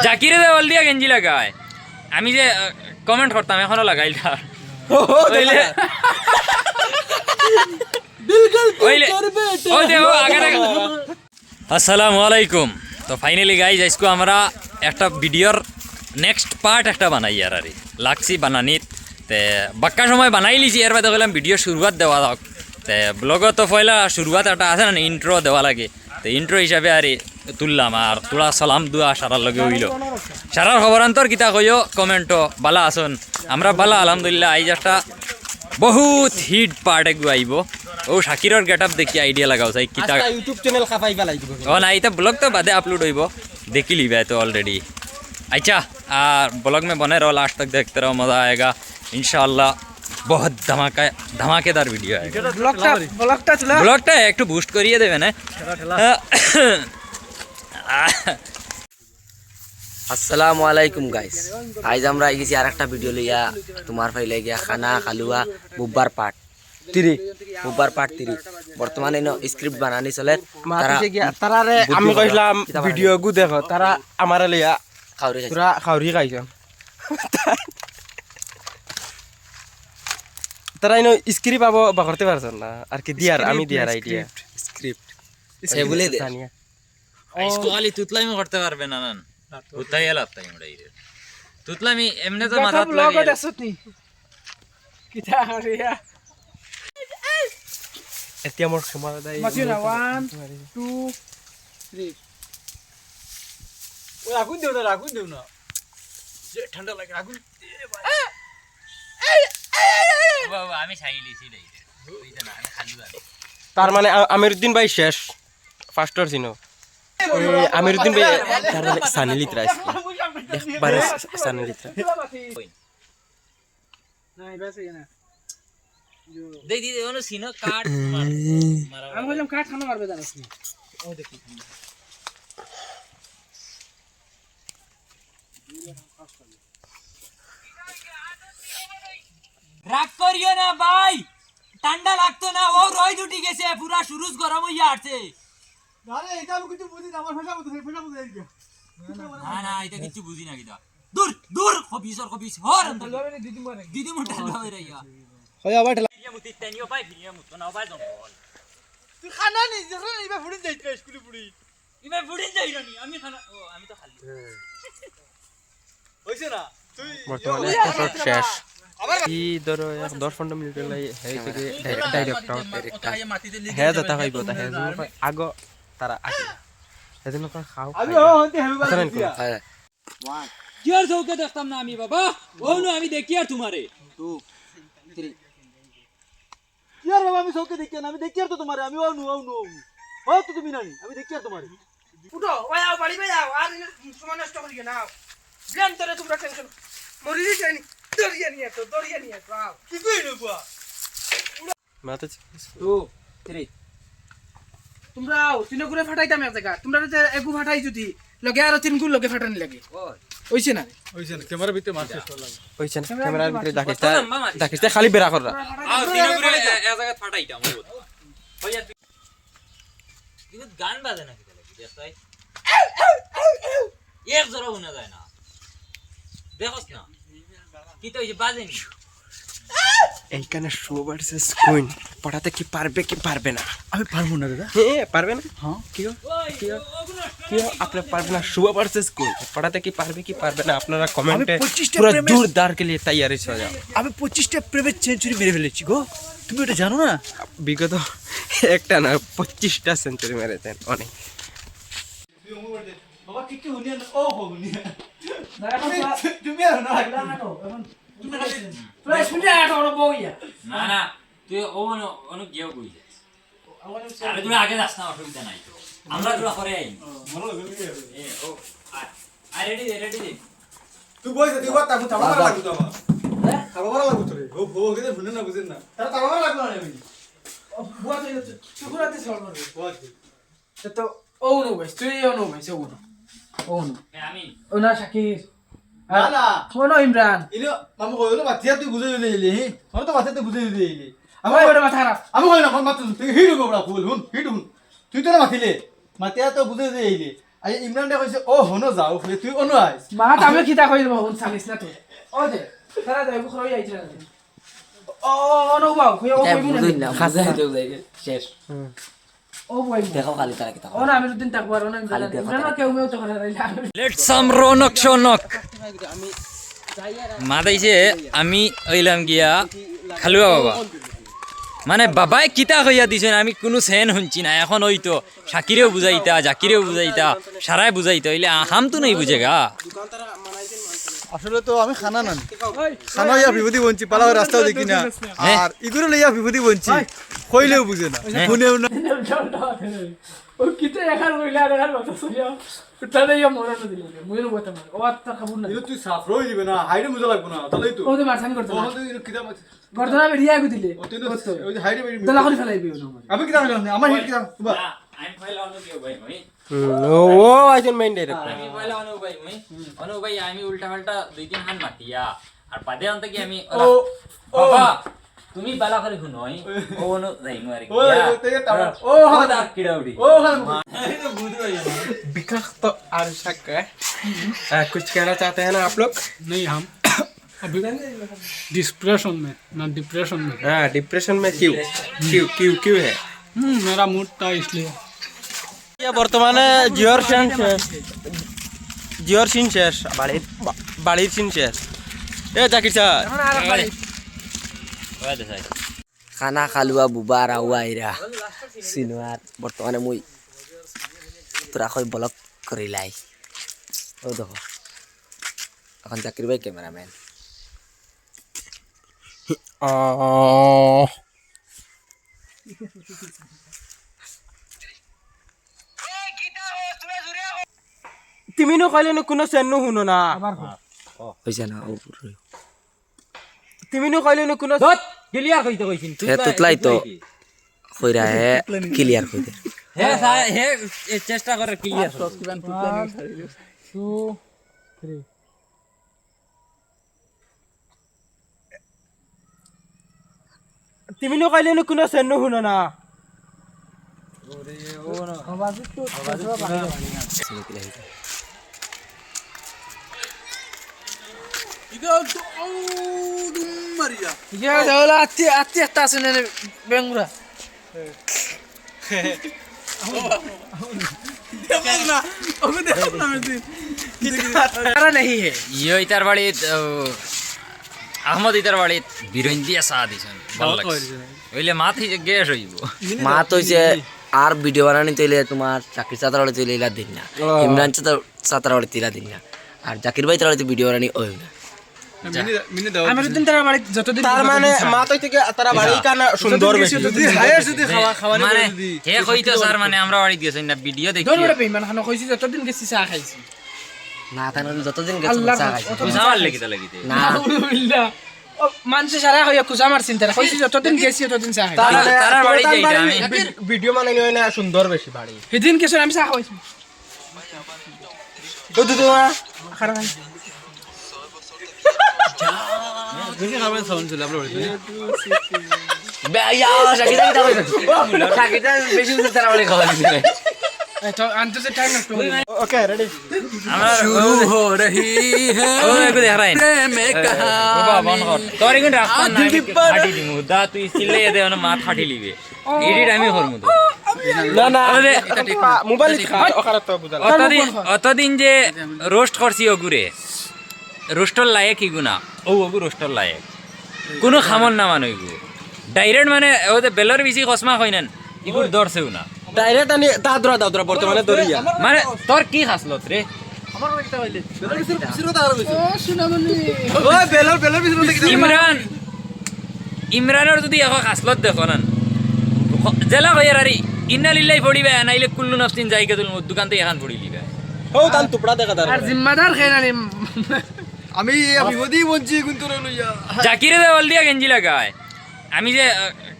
জাকিরে দেওয়াল দিয়া গেঞ্জি লাগায় আমি যে কমেন্ট করতাম এখনো লাগাই আসসালামু আলাইকুম। তো ফাইনালি গাইজ আজকে আমরা একটা ভিডিওর নেক্সট পার্ট একটা বানাই আর লাগছি বানানিত তে বাক্কা সময় বানাই লিছি এর বাদে বললাম ভিডিও শুরুয়াত দেওয়া হোক তে ব্লগত তো পয়লা শুরুয়াত একটা আছে না ইন্ট্রো দেওয়া লাগে তো ইন্ট্রো হিসাবে আর তুললাম আর তোরা সালাম দুয়া সারার লগে হইল সারার খবরান্তর কিতা কইও কমেন্টও বালা আসুন আমরা বালা আলহামদুলিল্লাহ আইজ একটা বহুত হিট পার্ট একটু আইব ও শাকিরর গেট আপ দেখি আইডিয়া লাগাও চাই কিতা ইউটিউব চ্যানেল খাফাইবা লাগিব ও না এটা ব্লগ তো বাদে আপলোড হইব देखी ली तो ऑलरेडी। अच्छा ब्लॉग में बने रहो लास्ट तक देखते रहो मज़ा आएगा इंशाल्लाह। बहुत धमाकेदार वीडियो है। ब्लॉगटा एक तो बूस्ट करिए देवे ना। আসসালামু আলাইকুম গাইস, আজ আমরা গেছি আর একটা ভিডিও লইয়া তোমার ফাইলে গিয়া খানা খালুয়া বুববার পার্ট 3 বর্তমানে স্ক্রিপ্ট বানানি চলে তারারে আমি কইলাম ভিডিও গু দেখো তারা আমারে লইয়া খাউরি খাইছন তারা ইনো স্ক্রিপ্ট পাবো বা করতে পারছন না আর কি দিয়ার আমি দিয়ার আইডিয়া স্ক্রিপ্ট সে বলে দে इसको खाली तुतलाई में करते पारबे ना ना उताई लागता है मुड़ाई तुतला मी एमने तो माथा ब्लॉग दसत नी किता हरिया এতিয়া মোৰ ক্ষমা দাই মাছিনা 1 2 3 ও আগুন দেও না যে ঠান্ডা লাগে আগুন বাবা আমি চাইলিছি দেই ওইটা না আমি খালু আর তার মানে আমিরউদ্দিন ভাই শেষ ফার্স্টর ছিল আমিরউদ্দিন ভাই তার সানিলি ত্রাস একবার সানিলি ত্রাস না এবারে না দেখ দিদি ওনো সিনো কাট মারা আমি বললাম কাট খানা মারবে জানিস নি ও দেখি রাগ করিও না ভাই ঠান্ডা লাগতো না ও রই দুটি গেছে পুরা সুরুজ গরম হইয়া আছে আরে এটা আমি কিছু বুঝি না আমার ভাষা বুঝে আইগা না না এটা কিছু বুঝি না কিটা দূর খবিস হর দিদি মোটা লয় রাইয়া হয় আবার ভিডিও মুতি তানিও ভাই ভিডিও মুতো না ভাই জঙ্গল তুই খানা নি যখন ইবা ফুড়ি যাইতে স্কুলে ফুড়ি ইমে ফুড়িন যাই রানি আমি খানা ও আমি তো খালি হইছে না তুই বর্তমানে এপিসোড শেষ এই ধরো 10-15 মিনিট লাই হেই থেকে ডাইরেক্টর হ্যাঁ দাতা খাইব তা হ্যাঁ আগ তারা আগে সেদিন খাও আমি হতে হেবি বাড়ি হ্যাঁ কি আর চৌকে দেখতাম না আমি বাবা ও নো আমি দেখি আর তোমারে 2 3 কি আর বাবা আমি চৌকে দেখি না আমি দেখি আর তো তোমারে আমি আউনু ও তো তুমি নানি আমি দেখি আর তোমারে উঠো ওই আও বাড়ি ভাই আও আর সময় নষ্ট করিও না ব্লেন তোরে তোমরা টেনশন মরি যাইনি দরিয়া নিয়ে তো আও কি কইলো বুয়া মাতে 2 3 তোমরা আও তিন গুরে ফাটাইতাম এক জায়গা তোমরা যে এগু ফাটাই যদি লগে আর তিন গুর লগে ফাটানি লাগে হইছে না ক্যামেরার ভিতরে দেখিস খালি বেরা কররা আও তিন করে এক জায়গা ফাটাইতাম ও হইয়া কিন্তু গান বাজে না কিটা লাগি দেখাই এক জোড়া উনা যায় না দেখোস না কি তো এই যে বাজেনি এইখানে শো ভার্সেস কুইন পড়াতে কি পারবে না আমি পারবো না দাদা হ্যাঁ পারবে না হ্যাঁ কি আপনি পারবে না শো ভার্সেস কুইন পড়াতে কি পারবে না আপনারা কমেন্টে পুরো জোরদার के लिए तैयारी हो जाओ। আমি 25টা প্রেমের সেঞ্চুরি মেরে ফেলেছি গো তুমি এটা জানো না বিগত একটা না 25টা সেঞ্চুরি মেরেছেন অনেক বাবা কিচ্ছু হুনিয়া না ও হুনিয়া তুমি আর না এখন তুমি প্রায় শুনে আটা ওরা বইয়া না না তুই অনু গিয়েও কই যাস আরে তুই আগে যাস না অসুবিধা নাই তো আমরা তোরা করে আই এ ও আই রেডি দে তুই বইছ তুই কথা তাবা লাগু তো হ্যাঁ তাবা লাগু তো রে ও গেছে শুনে না বুঝেন না তারা তাবা লাগু না আমি বুয়া তো চুকুরাতে সর মারবে বুয়া তো ও নো ভাই তুই ও নো ভাই ও নো আমি ও না শাকির না কোন ইমরান ইনো মামু কইলো বাতিয়া তুই বুঝাই দিলি আমি তো বাতিয়া তুই বুঝাই দিলি আমার বড় মাথা খারাপ আমি কইনা কোন মাত্র তুই হিডু গোবড়া ফুল হুন তুই তো না মাতিলে মাতিয়া তো বুঝাই দিলি আই ইমরান দে কইছে ও হনো যাও তুই অনু আইস মাত আমি কিতা কই দেব হুন সালিস না তুই ও দে সারা দে বুখরই আইছিলা ও নো বাউ কই ও কইবি না বুঝুই না খাজা হইতে যাই শেষ ও বই দেখো খালি তারা কি ও না আমি দুদিন থাকবো আর না ইমরান কেউ মেও তো করে রাইলা লেটস সাম রনক শনক মাদাইছে আমি ওইলাম গিয়া খালুয়া বাবা মানে বাবাই কিতা কইয়া দিছেন আমি কোনো সেন শুনছি না এখন ওই তো শাকিরেও বুঝাইতা জাকিরেও বুঝাইতা সারাই বুঝাইতা হইলে হাম তো নেই বুঝেগা আসলে তো আমি খানা নানি খানা ইয়া বিভূতি বঞ্চি পালা রাস্তাও দেখি না আর ইগুলো লইয়া বিভূতি বঞ্চি কইলেও বুঝে না শুনেও না ও কিতা এখান কইলা আর এখান কথা শুনিয়া তাহলে ইয়া মরা না দিলে মুইর কথা মানে ও আত্মা খবর না তুই সাফ রই দিবে না হাইডে মজা লাগবে না তাহলেই তো ও তো মারছান করতে ও তুই কিতা গর্দনা বেরিয়া গো দিলে ওই যে হাইডে বেরি দলা করে ফেলাইবি না আমি কিতা হইলাম আমার হিট কিতা তুবা আমি পয়লা অনু কেউ ভাই মই ও আইছেন মেইন ডাইরেক্টর আমি পয়লা অনু ভাই আমি উল্টা পাল্টা দুই তিন হান মাতিয়া আর পাদে অন্ত কি আমি বাবা তুমি বালা করে শুনই ও অনু যাই মারি ও তেগে তাও ও হাদা কিড়াউড়ি ও খান विकास तो आवश्यक है कुछ कहना चाहते हैं ना आप लोग नहीं हम अभी डिप्रेशन में ना डिप्रेशन में हाँ डिप्रेशन में क्यों क्यों क्यों क्यों है मेरा मूड था इसलिए বর্তমানে জিওর সিন শেষ বাড়ির সিন শেষ এ জাকির স্যার খানা খালুয়া বুবা রাউয়া ইরা সিনোয়ার বর্তমানে মুই তোরা কই ব্লক করিলাই ও দেখো এখন জাকির ভাই ক্যামেরাম্যান তুমি নো কইলে নো কোনো সেন শুনো না হইছে না তুমি নো কইলে নো কোনো ক্লিয়ার কইতে কইছিন হে তুতলাই তো কইরা হে ক্লিয়ার কই দে হে চেষ্টা করে ক্লিয়ার তুমি নো কইলে নো কোনো সেন শুনো না ইয়া দাওলা আত্তি আত্তি একটা আছে না বেঙ্গুরা তারা নেই হে ইয়ো ইতার বাড়িত আহমদ ইতার বাড়িত বিরঞ্জিয়া চা দিছেন ভালো লাগছে ওইলে মাথি গ্যাস হইব মা তো হইছে আর ভিডিও বানানি তৈলে তোমার চাকরি চাতার বাড়ি তৈলে ইলা দিন না ইমরান চাতার বাড়ি তিলা দিন না আর জাকির ভাই তার বাড়িতে ভিডিও বানানি ওই না আমি দিন তারা বাড়ি যতদিন তার মানে মা তো থেকে তারা বাড়ি কানা সুন্দর বেশি যদি হায়ার যদি খাওয়া মানে হে কইতো স্যার মানে আমরা বাড়ি গেছেন না ভিডিও দেখি দৌড় বেই মানে খানো কইছি যতদিন গেছি চা খাইছি না তার যতদিন গেছে আল্লাহ চা খাইছে বুঝা মারলে কিতা লাগিতে না আলহামদুলিল্লাহ ও মানুষ সারা হইয়া কুজা মারছিন তারা কইছি যতদিন গেছি ততদিন চা খাইছি তারা বাড়ি যাইতা আমি ভিডিও মানে নিয়ে না সুন্দর বেশি বাড়ি সেদিন কিছু আমি চা খাইছি ও তো তোমার খারাপ বেশি তারা বাড়ি খাওয়া দিছে তো আনতে সে টাইম নষ্ট হই ওকে রেডি আমরা শুরু হো রহি হে ও একটু দেখ রাইন বাবা বন কর তোর ইগুন রাস্তা না ফাটি দিমু দা তুই সিলে দে না মা ফাটি লিবে এডিট আমি করমু তো না না আরে মোবাইল ওখানে তো বুঝাল অতদিন যে রোস্ট করছি ওগুরে রোস্টর লায়ক কি গুনা ও ওগু রোস্টর লায়ক কোনো খামন না মানে ওগু ডাইরেক্ট মানে ওতে বেলর বেশি কসমা কইনেন ইগুর দরছেও না ডাইরেক্ট আনি দাদরা বর্তমানে দরিয়া মানে তোর কি খাসলত রে ওই বেলর বিছর দেখি ইমরানের যদি এখন খাসলত দেখো না জেলা কইয়ার আরি ইন্না লিল্লাহি পড়িবে নাইলে কুল্লু নাফসিন যাইকে তুল দোকান থেকে এখন পড়ি লিবে ও তান টুকরা দেখা দাঁড়া আর জিম্মাদার খেনানি আমি বিভূতি বঞ্চি কিন্তু লইয়া জাকিরে দে বল দিয়া গেঞ্জি লাগায় আমি যে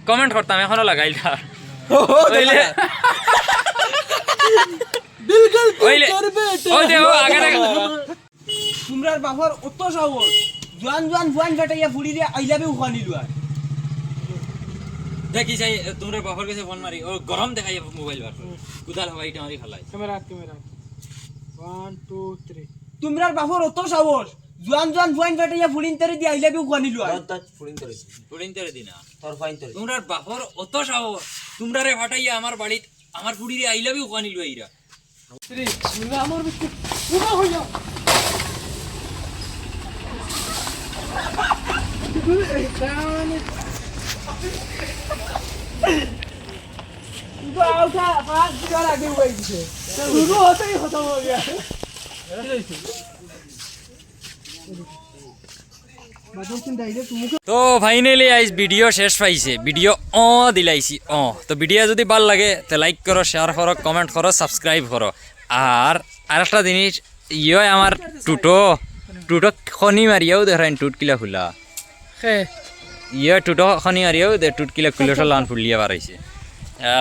কমেন্ট করতাম এখনো লাগাইল তার ওই দেখো আগে তোমরা বাবার অত সাহস জোয়ান বেটাইয়া ফুড়ি দিয়ে আইলাবে উখানি লুয়া দেখি চাই তোমরা বাবার কাছে ফোন মারি ও গরম দেখাই মোবাইল বার কুদাল হওয়া এটা মারি খালাই ক্যামেরা 1 2 3 তোমরার বাপর অত সাহস জোয়ান জোয়ান ফুয়াইন ফাটাইয়া ফুলিন তারে দি আইলা বিউ গানিলু আর ফুড়িনতে দিনা তোমরার বাপর অত সাহস তোমরারে ফাটাইয়া আমার বাড়িত আমার ফুড়িরে আই লাভ ইউ কানিলু আইরা আমার বিকু পুরা হইয়া उठा पांच बार आगे हुआ इसे शुरू होते ही खत्म हो गया তো ফাইনালি আইজ ভিডিও শেষ পাইছে ভিডিও দিলাইছি তো ভিডিও যদি ভাল লাগে তো লাইক করো শেয়ার করো কমেন্ট করো সাবস্ক্রাইব করো আর আরেকটা জিনিস আমার টুটো খনি মারিয়াও দেখাইন টুটকিলা খোলা টুটো খনি মারিয়াও দে টুটকিলা খুলে লান ফুলিয়া বাড়াইছে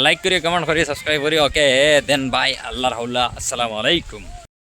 লাইক করি কমেন্ট করি সাবস্ক্রাইব করি ওকে দেন বাই আল্লাহর হাওলা আসসালামু আলাইকুম